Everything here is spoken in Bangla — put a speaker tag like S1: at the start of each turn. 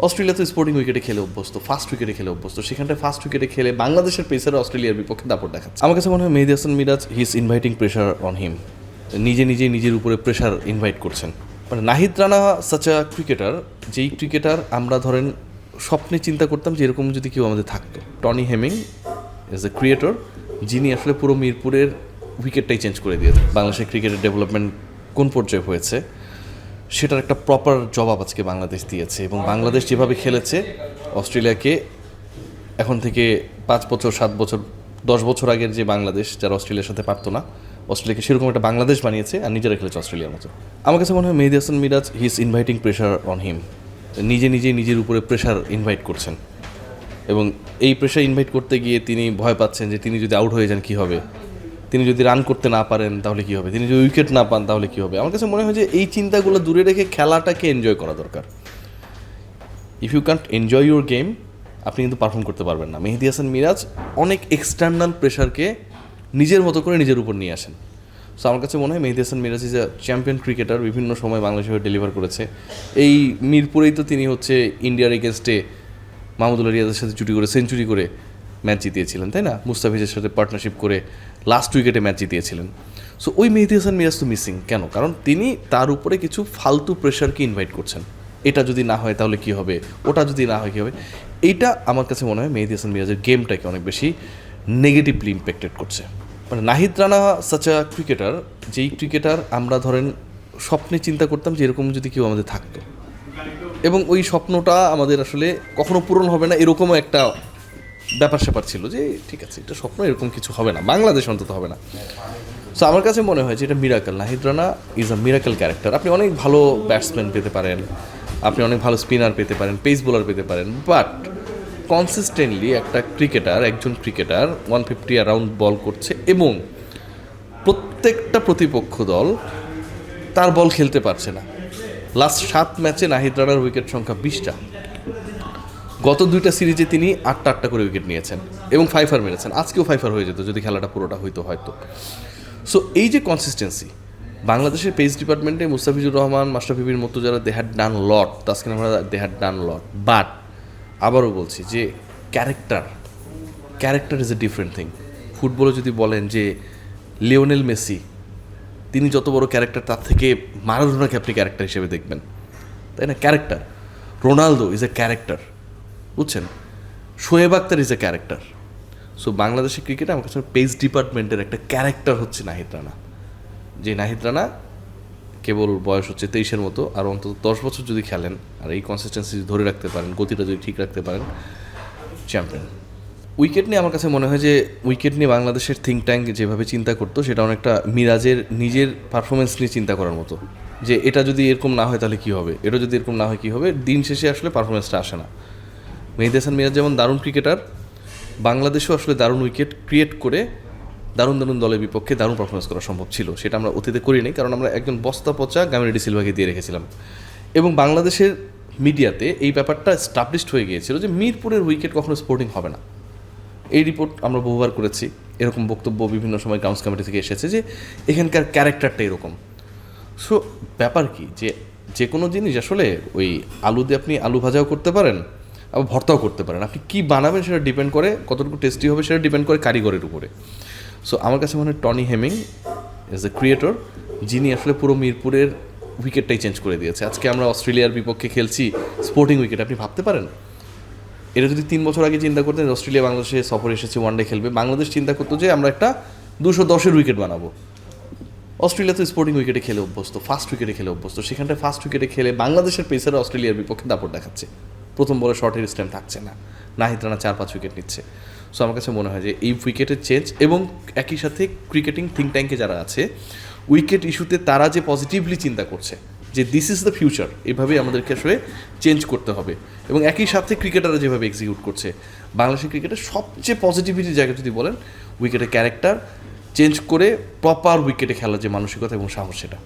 S1: অস্ট্রেলিয়া তো স্পোর্টিং উইকেটে খেলে অভ্যস্ত, ফাস্ট উইকেটে খেলে অভ্যস্ত, সেখানটায় ফাস্ট উইকেটে খেলে বাংলাদেশের পেসার অস্ট্রেলিয়ার বিপক্ষে দাপট দেখাচ্ছে। আমার কাছে মনে হয় Mehedi Hasan Miraz he is inviting pressure on him, নিজের উপরে প্রেশার ইনভাইট করছেন। মানে Nahid Rana such a cricketer, যেই ক্রিকেটার আমরা ধরেন স্বপ্নে চিন্তা করতাম যে এরকম যদি কেউ আমাদের থাকতো। Tony Hemming is a creator, যিনি আসলে পুরো মিরপুরের উইকেটটাই চেঞ্জ করে দিয়েছে। বাংলাদেশের ক্রিকেটের ডেভেলপমেন্ট কোন পর্যায়ে হয়েছে সেটার একটা প্রপার জবাব আজকে বাংলাদেশ দিয়েছে, এবং বাংলাদেশ যেভাবে খেলেছে অস্ট্রেলিয়াকে এখন থেকে 5 বছর 7 বছর 10 বছর আগের যে বাংলাদেশ যারা অস্ট্রেলিয়ার সাথে পারতো না, অস্ট্রেলিয়াকে সেরকম একটা বাংলাদেশ বানিয়েছে আর নিজেরা খেলেছে অস্ট্রেলিয়ার মতো। আমার কাছে মনে হয় Mehedi Hasan Miraz he is inviting pressure on him, নিজের উপরে প্রেশার ইনভাইট করছেন, এবং এই প্রেশার ইনভাইট করতে গিয়ে তিনি ভয় পাচ্ছেন যে তিনি যদি আউট হয়ে যান কী হবে, তিনি যদি রান করতে না পারেন তাহলে কী হবে, তিনি যদি উইকেট না পান তাহলে কী হবে। আমার কাছে মনে হয় যে এই চিন্তাগুলো দূরে রেখে খেলাটাকে এনজয় করা দরকার। If you can't enjoy your game, আপনি কিন্তু পারফর্ম করতে পারবেন না। মেহেদী হাসান মিরাজ অনেক এক্সটার্নাল প্রেশারকে নিজের মতো করে নিজের উপর নিয়ে আসেন। সো আমার কাছে মনে হয় Mehedi Hasan Miraz is a champion cricketer, বিভিন্ন সময় বাংলাদেশে ডেলিভার করেছে। এই মিরপুরেই তো তিনি হচ্ছে ইন্ডিয়ার এগেনস্টে মাহমুদুল্লাহ রিয়াজের সাথে জুটি করে সেঞ্চুরি করে ম্যাচ জিতিয়েছিলেন, তাই না? মুস্তাফিজের সাথে পার্টনারশিপ করে লাস্ট উইকেটে ম্যাচ জিতিয়েছিলেন। সো ওই মেহেদী হাসান মিরাজ তো মিসিং কেন? কারণ তিনি তার উপরে কিছু ফালতু প্রেশারকে ইনভাইট করছেন। এটা যদি না হয় তাহলে কী হবে, ওটা যদি না হয় কী হবে। এইটা আমার কাছে মনে হয় মেহেদী হাসান মিরাজের গেমটাকে অনেক বেশি নেগেটিভলি ইম্প্যাক্টেড করছে। মানে Nahid Rana such a cricketer, যেই ক্রিকেটার আমরা ধরেন স্বপ্নে চিন্তা করতাম যে এরকম যদি কেউ আমাদের থাকতো, এবং ওই স্বপ্নটা আমাদের আসলে কখনো পূরণ হবে না এরকমও একটা ব্যাপার স্যাপার ছিল যে ঠিক আছে এটা স্বপ্ন, এরকম কিছু হবে না, বাংলাদেশ অন্তত হবে না। সো আমার কাছে মনে হয় যে এটা miracle. Nahid Rana is a miracle character. আপনি অনেক ভালো ব্যাটসম্যান পেতে পারেন, আপনি অনেক ভালো স্পিনার পেতে পারেন, পেস বোলার পেতে পারেন, বাট কনসিস্টেন্টলি একটা ক্রিকেটার, একজন ক্রিকেটার 150 অ্যারাউন্ড বল করছে এবং প্রত্যেকটা প্রতিপক্ষ দল তার বল খেলতে পারছে না। লাস্ট 7 ম্যাচে নাহিদ রানার উইকেট সংখ্যা 20টা। গত 2টা সিরিজে তিনি 8টা করে উইকেট নিয়েছেন এবং 5 মেরেছেন। আজকেও 5 হয়ে যেত যদি খেলাটা পুরোটা হইতো হয়তো। সো এই যে কনসিস্টেন্সি, বাংলাদেশের পেস ডিপার্টমেন্টে মুস্তাফিজুর রহমান, মাশরাফি মতো যারা they had done lot, Taskin Ahmed they had done lot, but আবারও বলছি যে character is a different thing. ফুটবলে যদি বলেন যে লিওনেল মেসি, তিনি যত বড় ক্যারেক্টার তার থেকে মারাদোনাকে আপনি ক্যারেক্টার হিসেবে দেখবেন, তাই না? Character. Ronaldo is a character, বুঝছেন? Shoaib Akhtar is a character. So বাংলাদেশের ক্রিকেটে আমার কাছে পেস ডিপার্টমেন্টের একটা ক্যারেক্টার হচ্ছে নাহিদ রানা। যে নাহিদ রানা কেবল বয়স হচ্ছে 23-এর মতো, আর অন্তত 10 বছর যদি খেলেন আর এই কনসিস্টেন্সি ধরে রাখতে পারেন, গতিটা যদি ঠিক রাখতে পারেন, চ্যাম্পিয়ন। উইকেট নিয়ে আমার কাছে মনে হয় যে উইকেট নিয়ে বাংলাদেশের থিঙ্ক ট্যাঙ্ক যেভাবে চিন্তা করতো সেটা অনেকটা মিরাজের নিজের পারফরমেন্স নিয়ে চিন্তা করার মতো, যে এটা যদি এরকম না হয় তাহলে কী হবে, এটা যদি এরকম না হয় কী হবে। দিন শেষে আসলে পারফরমেন্সটা আসে না। মেহেদী হাসান মিরাজ যেমন দারুণ ক্রিকেটার, বাংলাদেশেও আসলে দারুণ উইকেট ক্রিয়েট করে দারুণ দলের বিপক্ষে দারুণ পারফরমেন্স করা সম্ভব ছিল। সেটা আমরা অতীতে করিনি, কারণ আমরা একজন বস্তা পচা গামিনী ডি সিলভাকে দিয়ে রেখেছিলাম। এবং বাংলাদেশের মিডিয়াতে এই ব্যাপারটা স্টাবলিশড হয়ে গিয়েছিল যে মিরপুরের উইকেট কখনো স্পোর্টিং হবে না। এই রিপোর্ট আমরা বহুবার করেছি, এরকম বক্তব্য বিভিন্ন সময় গ্রাউন্ডস কমিটি থেকে এসেছে যে এখানকার ক্যারেক্টারটা এরকম। সো ব্যাপার কি, যে কোনো জিনিস আসলে ওই আলু দিয়ে আপনি আলু ভাজাও করতে পারেন, আবার ভর্তাও করতে পারেন। আপনি কী বানাবেন সেটা ডিপেন্ড করে, কতটুকু টেস্টি হবে সেটা ডিপেন্ড করে কারিগরের উপরে। সো আমার কাছে মনে হয় Tony Hemming is a creator, যিনি আসলে পুরো মিরপুরের উইকেটটাই চেঞ্জ করে দিয়েছে। আজকে আমরা অস্ট্রেলিয়ার বিপক্ষে খেলছি স্পোর্টিং উইকেট, আপনি ভাবতে পারেন? এটা যদি 3 বছর আগে চিন্তা করতেন অস্ট্রেলিয়া বাংলাদেশে সফরে এসেছে, ওয়ানডে খেলবে, বাংলাদেশ চিন্তা করতো যে আমরা একটা 210-এর উইকেট বানাবো। অস্ট্রেলিয়া তো স্পোর্টিং উইকেটে খেলে অভ্যস্ত, ফাস্ট উইকেটে খেলে অভ্যস্ত, সেখানটায় ফাস্ট উইকেটে খেলে বাংলাদেশের পেসার অস্ট্রেলিয়ার বিপক্ষে দাপট দেখাচ্ছে। প্রথম বলে শর্টের স্ট্যাম্প থাকছে না, নাহিদ রানা 4-5 উইকেট নিচ্ছে। সো আমার কাছে মনে হয় যে এই উইকেটের চেঞ্জ, এবং একই সাথে ক্রিকেটিং থিঙ্ক ট্যাঙ্কে যারা আছে উইকেট ইস্যুতে তারা যে পজিটিভলি চিন্তা করছে যে দিস ইজ দ্য ফিউচার, এভাবেই আমাদেরকে আসলে চেঞ্জ করতে হবে, এবং একই সাথে ক্রিকেটাররা যেভাবে এক্সিকিউট করছে, বাংলাদেশের ক্রিকেটের সবচেয়ে পজিটিভিটির জায়গা যদি বলেন উইকেটের ক্যারেক্টার চেঞ্জ করে প্রপার উইকেটে খেলার যে মানসিকতা এবং সাহস, সেটা